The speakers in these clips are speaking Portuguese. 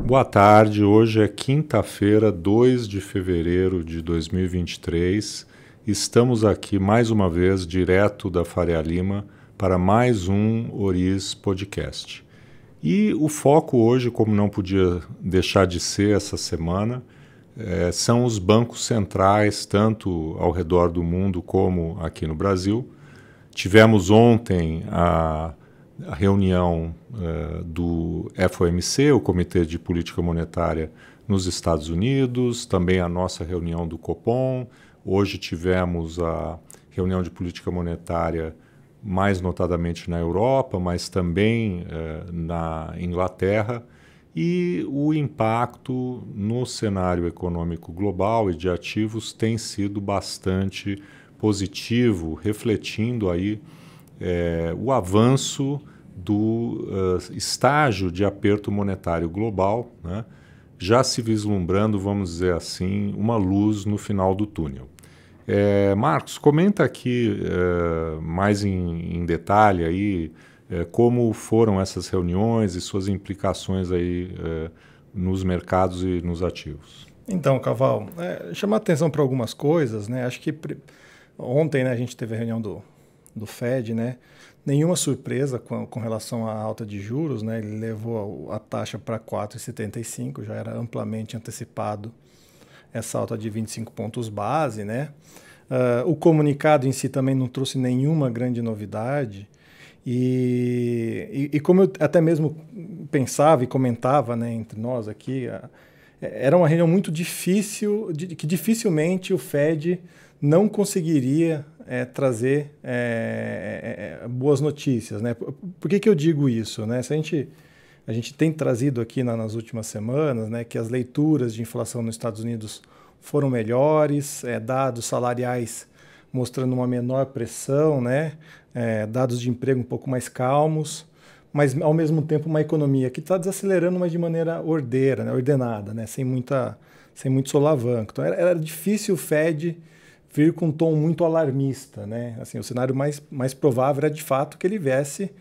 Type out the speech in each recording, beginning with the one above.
Boa tarde, hoje é quinta-feira, 2 de fevereiro de 2023. Estamos aqui mais uma vez, direto da Faria Lima, para mais um Oriz Podcast. E o foco hoje, como não podia deixar de ser essa semana, são os bancos centrais, tanto ao redor do mundo como aqui no Brasil. Tivemos ontem a reunião do FOMC, o Comitê de Política Monetária nos Estados Unidos, também a nossa reunião do Copom. Hoje tivemos a reunião de política monetária mais notadamente na Europa, mas também na Inglaterra, e o impacto no cenário econômico global e de ativos tem sido bastante positivo, refletindo aí o avanço do estágio de aperto monetário global, né? Já se vislumbrando, vamos dizer assim, uma luz no final do túnel. Marcos, comenta aqui mais em detalhe aí como foram essas reuniões e suas implicações aí nos mercados e nos ativos. Então, Caval, chamar atenção para algumas coisas, né? Acho que ontem, né, a gente teve a reunião do Fed, né? Nenhuma surpresa com relação à alta de juros, né? Ele levou a taxa para 4,75, já era amplamente antecipado essa alta de 25 pontos base, né? O comunicado em si também não trouxe nenhuma grande novidade. E como eu até mesmo pensava e comentava, né, entre nós aqui, era uma reunião muito difícil, que dificilmente o Fed não conseguiria trazer boas notícias, né? Por que eu digo isso, né? Se a gente tem trazido aqui nas últimas semanas, né, que as leituras de inflação nos Estados Unidos foram melhores, dados salariais mostrando uma menor pressão, né? Dados de emprego um pouco mais calmos, mas ao mesmo tempo uma economia que está desacelerando, mas de maneira ordeira, né? Ordenada, né? Sem muito solavanco. Então era difícil o Fed vir com um tom muito alarmista, né? Assim, o cenário mais provável era de fato que ele viesse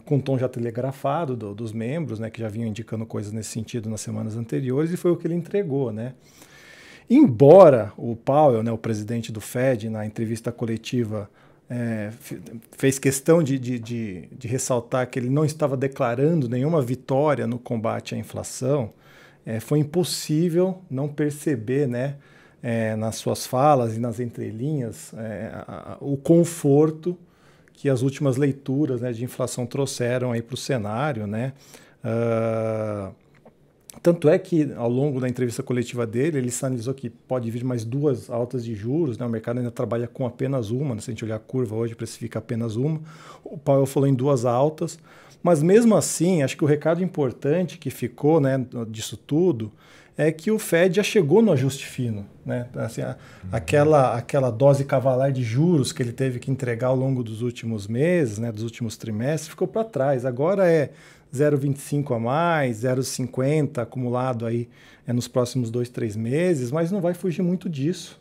com um tom já telegrafado dos membros, né? Que já vinham indicando coisas nesse sentido nas semanas anteriores, e foi o que ele entregou, né? Embora o Powell, né, o presidente do Fed, na entrevista coletiva, fez questão de ressaltar que ele não estava declarando nenhuma vitória no combate à inflação, foi impossível não perceber, né, nas suas falas e nas entrelinhas, o conforto que as últimas leituras, né, de inflação trouxeram para o cenário, né? Tanto é que, ao longo da entrevista coletiva dele, ele sinalizou que pode vir mais 2 altas de juros, né? O mercado ainda trabalha com apenas uma, né? Se a gente olhar a curva hoje, precifica apenas uma. O Powell falou em 2 altas, mas mesmo assim, acho que o recado importante que ficou, né, disso tudo é que o Fed já chegou no ajuste fino, né? Assim, aquela dose cavalar de juros que ele teve que entregar ao longo dos últimos meses, né, dos últimos trimestres, ficou para trás. Agora é 0,25 a mais, 0,50 acumulado aí nos próximos 2, 3 meses, mas não vai fugir muito disso.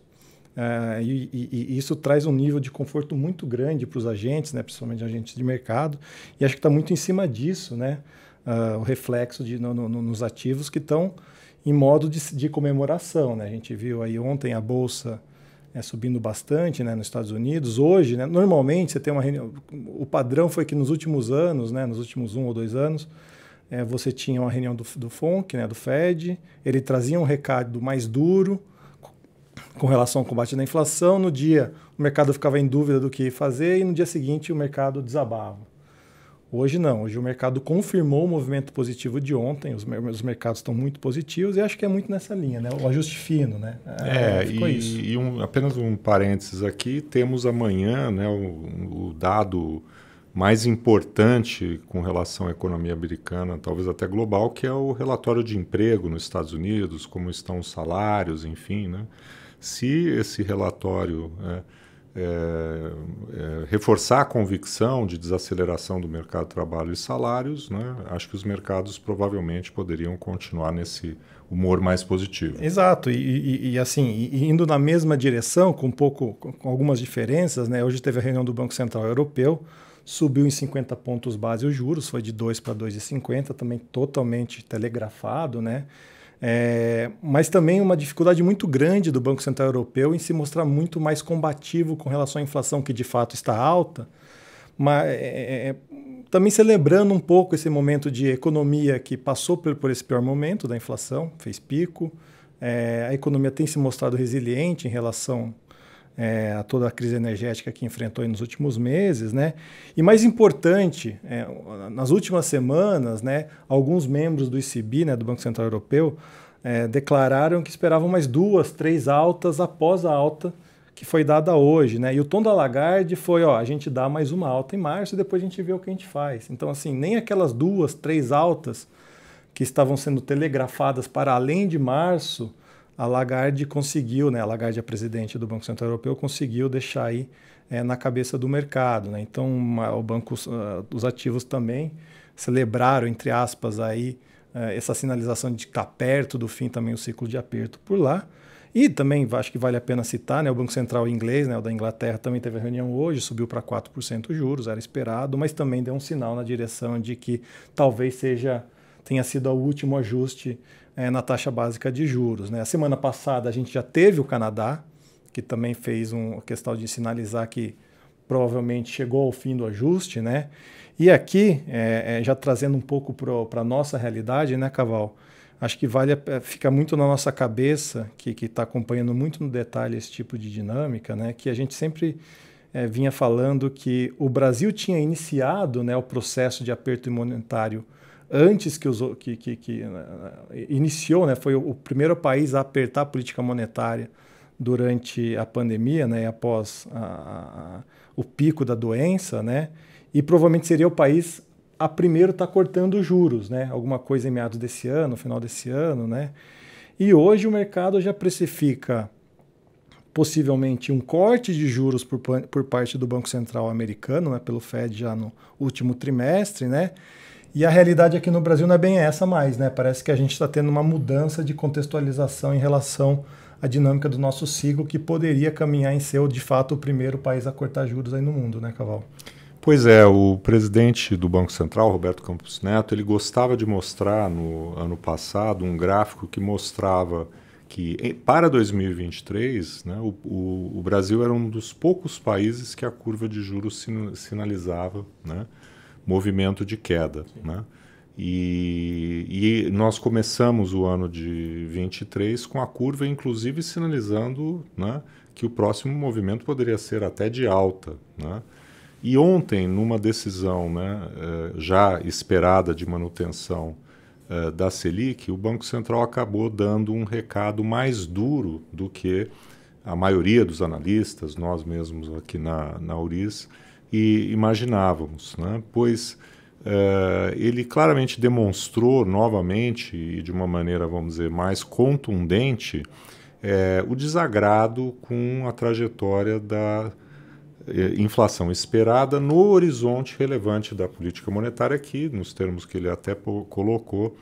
E isso traz um nível de conforto muito grande para os agentes, né, principalmente agentes de mercado, e acho que está muito em cima disso, né, o reflexo nos ativos que estão em modo de comemoração, né? A gente viu aí ontem a Bolsa subindo bastante, né, nos Estados Unidos. Hoje, né, normalmente você tem uma reunião, o padrão foi que nos últimos anos, né, nos últimos 1 ou 2 anos, você tinha uma reunião do FONC, né, do Fed, ele trazia um recado mais duro com relação ao combate da inflação. No dia o mercado ficava em dúvida do que fazer e no dia seguinte o mercado desabava. Hoje não, hoje o mercado confirmou o movimento positivo de ontem, os mercados estão muito positivos e acho que é muito nessa linha, né? O ajuste fino, né? Ficou isso. Apenas um parênteses aqui, temos amanhã, né, o dado mais importante com relação à economia americana, talvez até global, que é o relatório de emprego nos Estados Unidos, como estão os salários, enfim, né? Se esse relatório reforçar a convicção de desaceleração do mercado de trabalho e salários, né, acho que os mercados provavelmente poderiam continuar nesse humor mais positivo. Exato, assim, indo na mesma direção, com algumas diferenças, né? Hoje teve a reunião do Banco Central Europeu, subiu em 50 pontos base os juros, foi de 2 para 2,50, também totalmente telegrafado, né? Mas também uma dificuldade muito grande do Banco Central Europeu em se mostrar muito mais combativo com relação à inflação, que de fato está alta, mas também celebrando um pouco esse momento de economia que passou por esse pior momento da inflação, fez pico, a economia tem se mostrado resiliente em relação a toda a crise energética que enfrentou nos últimos meses, né? E mais importante, nas últimas semanas, né, alguns membros do ECB, né, do Banco Central Europeu, declararam que esperavam mais 2, 3 altas após a alta que foi dada hoje, né? E o tom da Lagarde foi, a gente dá mais uma alta em março e depois a gente vê o que a gente faz. Então, assim, nem aquelas 2, 3 altas que estavam sendo telegrafadas para além de março, a Lagarde conseguiu, né, a Lagarde, a presidente do Banco Central Europeu, conseguiu deixar aí na cabeça do mercado, né? Então, o banco, os ativos também celebraram, entre aspas, aí, essa sinalização de estar perto do fim também o ciclo de aperto por lá. E também acho que vale a pena citar, né, o Banco Central inglês, né, o da Inglaterra, também teve a reunião hoje, subiu para 4% os juros, era esperado, mas também deu um sinal na direção de que talvez tenha sido o último ajuste na taxa básica de juros, né? A semana passada a gente já teve o Canadá, que também fez uma questão de sinalizar que provavelmente chegou ao fim do ajuste, né? E aqui, já trazendo um pouco para a nossa realidade, né, Caval? Acho que fica muito na nossa cabeça, que está acompanhando muito no detalhe esse tipo de dinâmica, né? Que a gente sempre vinha falando que o Brasil tinha iniciado, né, o processo de aperto monetário antes que iniciou, né, foi o primeiro país a apertar a política monetária durante a pandemia, né, após o pico da doença, né, e provavelmente seria o país a primeiro estar cortando juros, né, alguma coisa em meados desse ano, final desse ano, né, e hoje o mercado já precifica possivelmente um corte de juros por parte do Banco Central americano, né, pelo Fed já no último trimestre, né. E a realidade aqui no Brasil não é bem essa mais, né? Parece que a gente está tendo uma mudança de contextualização em relação à dinâmica do nosso ciclo, que poderia caminhar em ser, de fato, o primeiro país a cortar juros aí no mundo, né, Caval? Pois é, o presidente do Banco Central, Roberto Campos Neto, ele gostava de mostrar no ano passado um gráfico que mostrava que para 2023, né, o Brasil era um dos poucos países que a curva de juros sinalizava, né, movimento de queda, né? E nós começamos o ano de 23 com a curva, inclusive, sinalizando, né, que o próximo movimento poderia ser até de alta, né? E ontem, numa decisão, né, já esperada de manutenção da Selic, o Banco Central acabou dando um recado mais duro do que a maioria dos analistas, nós mesmos aqui na URIS, e imaginávamos, né? Pois ele claramente demonstrou novamente e de uma maneira, vamos dizer, mais contundente o desagrado com a trajetória da inflação esperada no horizonte relevante da política monetária, que, nos termos que ele até colocou,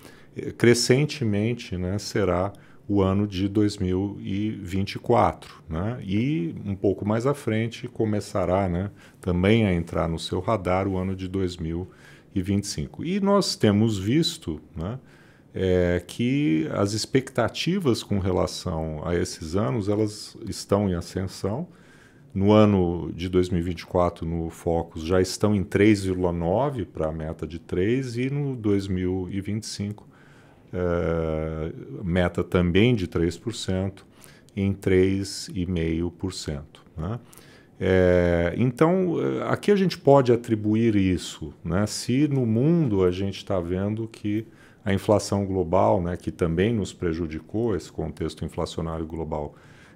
crescentemente, né, será o ano de 2024, né? E um pouco mais à frente começará, né, também a entrar no seu radar o ano de 2025. E nós temos visto, né, que as expectativas com relação a esses anos, elas estão em ascensão. No ano de 2024, no Focus, já estão em 3,9 para a meta de 3, e no 2025 meta também de 3%, em 3,5%. Né? Então, aqui a gente pode atribuir isso, né? Se no mundo a gente está vendo que a inflação global, né, que também nos prejudicou, esse contexto inflacionário global,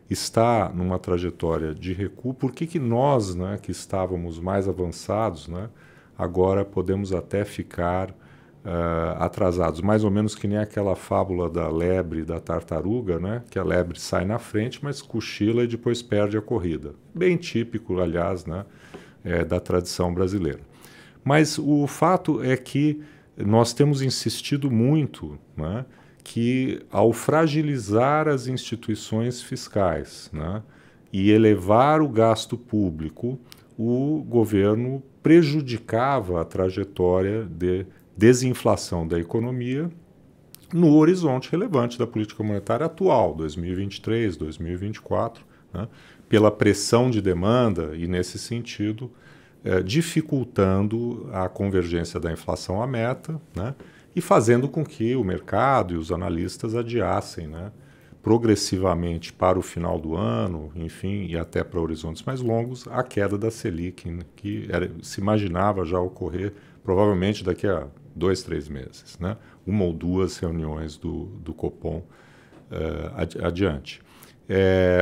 está numa trajetória de recuo, por que nós, né, que estávamos mais avançados, né, agora podemos até ficar atrasados, mais ou menos que nem aquela fábula da lebre e da tartaruga, né? Que a lebre sai na frente, mas cochila e depois perde a corrida. Bem típico, aliás, né? Da tradição brasileira. Mas o fato é que nós temos insistido muito, né, que ao fragilizar as instituições fiscais, né, e elevar o gasto público, o governo prejudicava a trajetória de desinflação da economia no horizonte relevante da política monetária atual, 2023, 2024, né, pela pressão de demanda e, nesse sentido, dificultando a convergência da inflação à meta, né, e fazendo com que o mercado e os analistas adiassem, né, progressivamente para o final do ano, enfim, e até para horizontes mais longos, a queda da Selic, que se imaginava já ocorrer provavelmente daqui a 2, 3 meses, né? Uma ou duas reuniões do Copom adiante.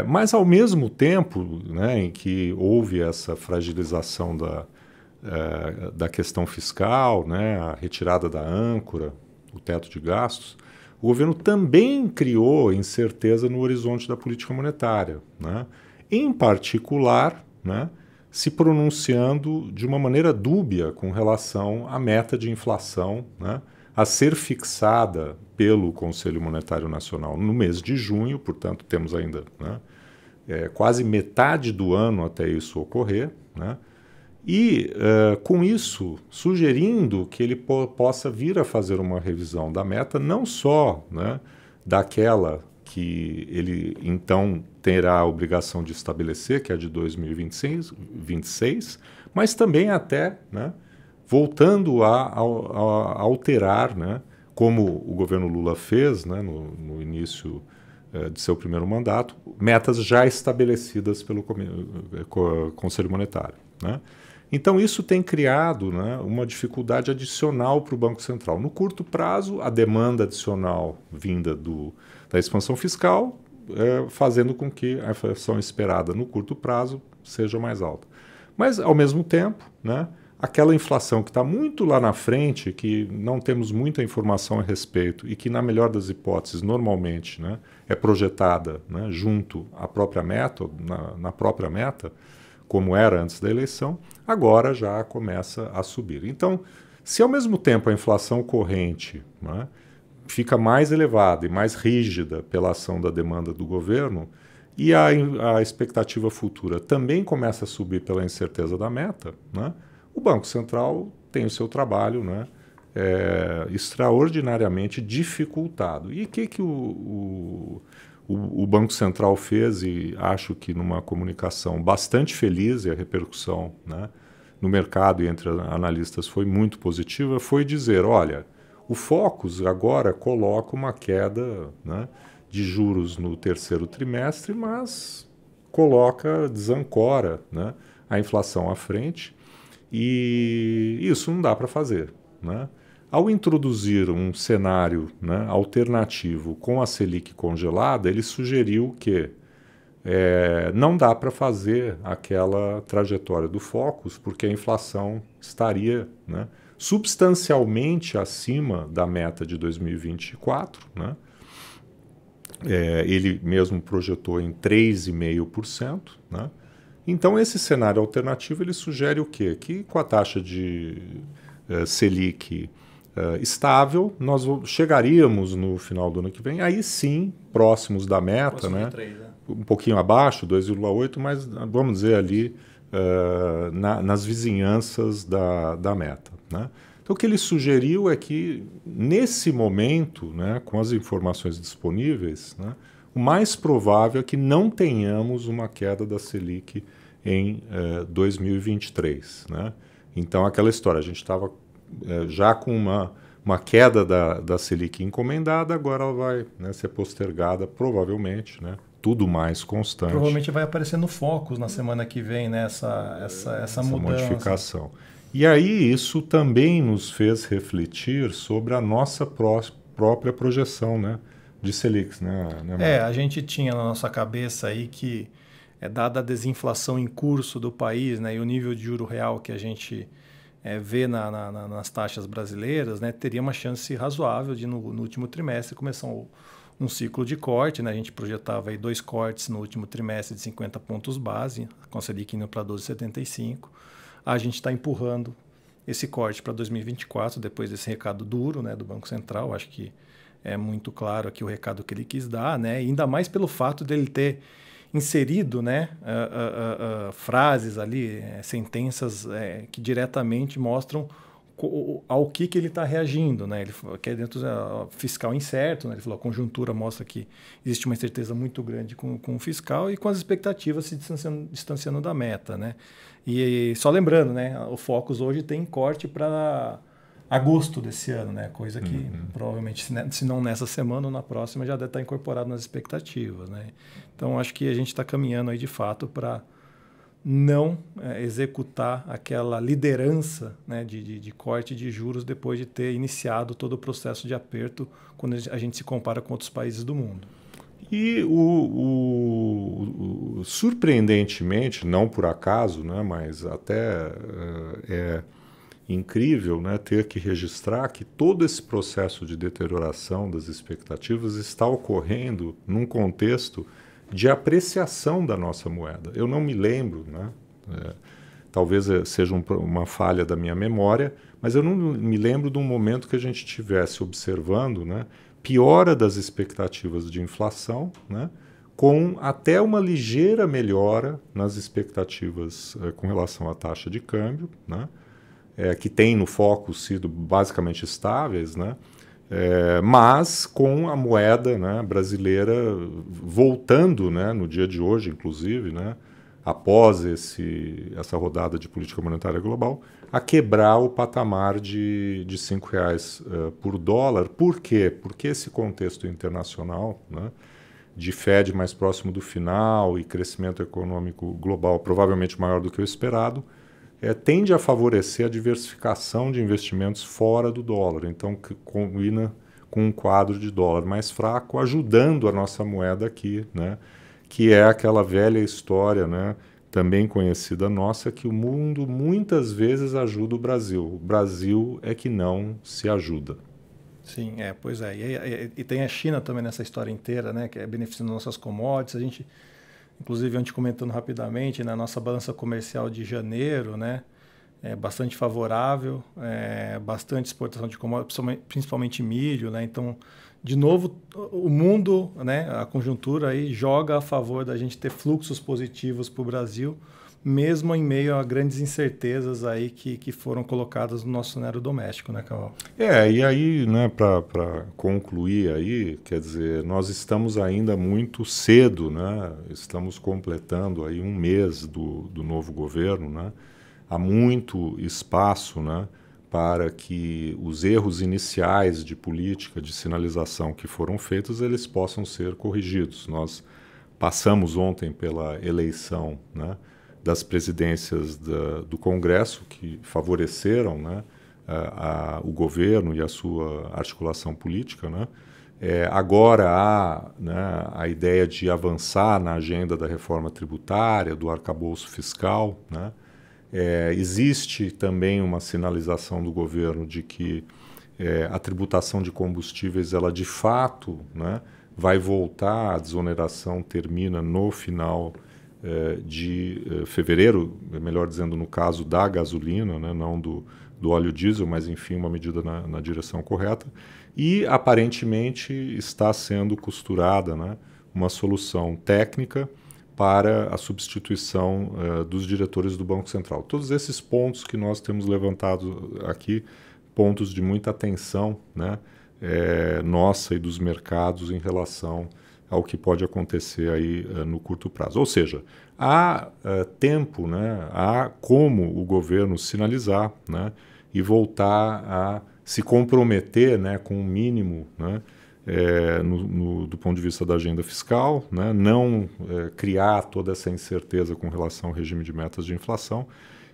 Mas, ao mesmo tempo, né, em que houve essa fragilização da questão fiscal, né, a retirada da âncora, o teto de gastos, o governo também criou incerteza no horizonte da política monetária, né? Em particular, né, se pronunciando de uma maneira dúbia com relação à meta de inflação, né, a ser fixada pelo Conselho Monetário Nacional no mês de junho, portanto temos ainda, né, quase metade do ano até isso ocorrer, né? E, com isso, sugerindo que ele possa vir a fazer uma revisão da meta, não só, né, daquela que ele, então, terá a obrigação de estabelecer, que é a de 2026, mas também até, né, voltando a alterar, né, como o governo Lula fez, né, no início de seu primeiro mandato, metas já estabelecidas pelo Conselho Monetário, né? Então, isso tem criado, né, uma dificuldade adicional para o Banco Central. No curto prazo, a demanda adicional vinda da expansão fiscal, fazendo com que a inflação esperada no curto prazo seja mais alta. Mas, ao mesmo tempo, né, aquela inflação que está muito lá na frente, que não temos muita informação a respeito e que, na melhor das hipóteses, normalmente, né, é projetada, né, junto à própria meta, na própria meta, como era antes da eleição, agora já começa a subir. Então, se ao mesmo tempo a inflação corrente, né, fica mais elevada e mais rígida pela ação da demanda do governo, e a expectativa futura também começa a subir pela incerteza da meta, né, o Banco Central tem o seu trabalho, né, extraordinariamente dificultado. E o que o Banco Central fez, e acho que numa comunicação bastante feliz, e a repercussão, né, no mercado e entre analistas foi muito positiva, foi dizer, olha, o Focus agora coloca uma queda, né, de juros no terceiro trimestre, mas desancora, né, a inflação à frente, e isso não dá para fazer, né? Ao introduzir um cenário, né, alternativo com a Selic congelada, ele sugeriu que não dá para fazer aquela trajetória do Focus, porque a inflação estaria, né, substancialmente acima da meta de 2024. Né? Ele mesmo projetou em 3,5%. Né? Então, esse cenário alternativo ele sugere o quê? Que com a taxa de Selic estável, nós chegaríamos no final do ano que vem, aí sim, próximos da meta, né? 3, né? Um pouquinho abaixo, 2,8, mas vamos dizer ali nas vizinhanças da meta, né? Então, o que ele sugeriu é que, nesse momento, né, com as informações disponíveis, né, o mais provável é que não tenhamos uma queda da Selic em 2023. Né? Então, aquela história, a gente estava já com uma queda da Selic encomendada, agora ela vai, né, ser postergada, provavelmente, né, tudo mais constante. Provavelmente vai aparecer no Focus na semana que vem, né, essa mudança. Modificação. E aí isso também nos fez refletir sobre a nossa própria projeção, né, de Selic. Né, a gente tinha na nossa cabeça aí que, dada a desinflação em curso do país, né, e o nível de juro real que a gente vê nas taxas brasileiras, né, teria uma chance razoável de, no último trimestre, começar um ciclo de corte. Né? A gente projetava aí 2 cortes no último trimestre de 50 pontos base, com a Selic indo para 12,75. A gente está empurrando esse corte para 2024, depois desse recado duro, né, do Banco Central. Acho que é muito claro aqui o recado que ele quis dar, né? E ainda mais pelo fato dele ter inserido, né, frases ali, sentenças que diretamente mostram ao que ele está reagindo, né? Ele que é dentro do fiscal incerto, né? Ele falou, a conjuntura mostra que existe uma incerteza muito grande com o fiscal e com as expectativas se distanciando da meta, né? E só lembrando, né? O Focus hoje tem corte para agosto desse ano, né? Coisa que provavelmente, se não nessa semana ou na próxima, já deve estar incorporado nas expectativas, né? Então, acho que a gente está caminhando aí de fato para não executar aquela liderança, né, de corte de juros depois de ter iniciado todo o processo de aperto quando a gente se compara com outros países do mundo. E surpreendentemente, não por acaso, né, mas até é incrível, né, ter que registrar que todo esse processo de deterioração das expectativas está ocorrendo num contexto de apreciação da nossa moeda. Eu não me lembro, né? Talvez seja uma falha da minha memória, mas eu não me lembro de um momento que a gente estivesse observando, né, piora das expectativas de inflação, né, com até uma ligeira melhora nas expectativas com relação à taxa de câmbio, né, que tem no foco sido basicamente estáveis, né, mas com a moeda, né, brasileira voltando, né, no dia de hoje, inclusive, né, após essa rodada de política monetária global, a quebrar o patamar de R$ 5 por dólar. Por quê? Porque esse contexto internacional, né, de Fed mais próximo do final e crescimento econômico global provavelmente maior do que o esperado, tende a favorecer a diversificação de investimentos fora do dólar. Então, combina com um quadro de dólar mais fraco, ajudando a nossa moeda aqui, né? Que é aquela velha história, né, também conhecida nossa, que o mundo muitas vezes ajuda o Brasil. O Brasil é que não se ajuda. Sim, pois é. E tem a China também nessa história inteira, né, que é beneficiando nossas commodities. A gente... Inclusive, antes comentando rapidamente, na nossa balança comercial de janeiro, né, é bastante favorável, bastante exportação de commodities, principalmente milho, né? Então, de novo, o mundo, né, a conjuntura aí joga a favor da gente ter fluxos positivos para o Brasil, mesmo em meio a grandes incertezas aí que foram colocadas no nosso cenário doméstico, né, Carol? E aí, né, para concluir aí, quer dizer, nós estamos ainda muito cedo, né, estamos completando aí um mês do novo governo, né, há muito espaço, né, para que os erros iniciais de política, de sinalização que foram feitos, eles possam ser corrigidos. Nós passamos ontem pela eleição, né, das presidências do Congresso, que favoreceram, né, o governo e a sua articulação política, né? Agora há, né, a ideia de avançar na agenda da reforma tributária, do arcabouço fiscal, né? Existe também uma sinalização do governo de que a tributação de combustíveis, ela de fato, né, vai voltar, a desoneração termina no final de fevereiro, melhor dizendo, no caso da gasolina, né, não do óleo diesel, mas enfim, uma medida na direção correta. E aparentemente está sendo costurada, né, uma solução técnica para a substituição dos diretores do Banco Central. Todos esses pontos que nós temos levantado aqui, pontos de muita atenção, né, nossa e dos mercados em relação ao que pode acontecer aí no curto prazo. Ou seja, há tempo, né, há como o governo sinalizar, né, e voltar a se comprometer, né, com o mínimo, né, do ponto de vista da agenda fiscal, né, não criar toda essa incerteza com relação ao regime de metas de inflação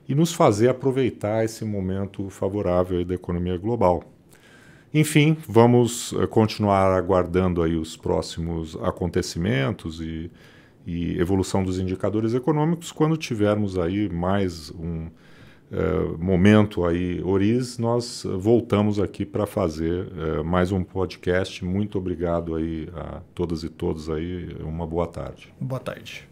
e nos fazer aproveitar esse momento favorável aí da economia global. Enfim, vamos continuar aguardando aí os próximos acontecimentos e evolução dos indicadores econômicos. Quando tivermos aí mais um momento aí oriz, nós voltamos aqui para fazer mais um podcast. Muito obrigado aí a todas e todos aí. Uma boa tarde. Boa tarde.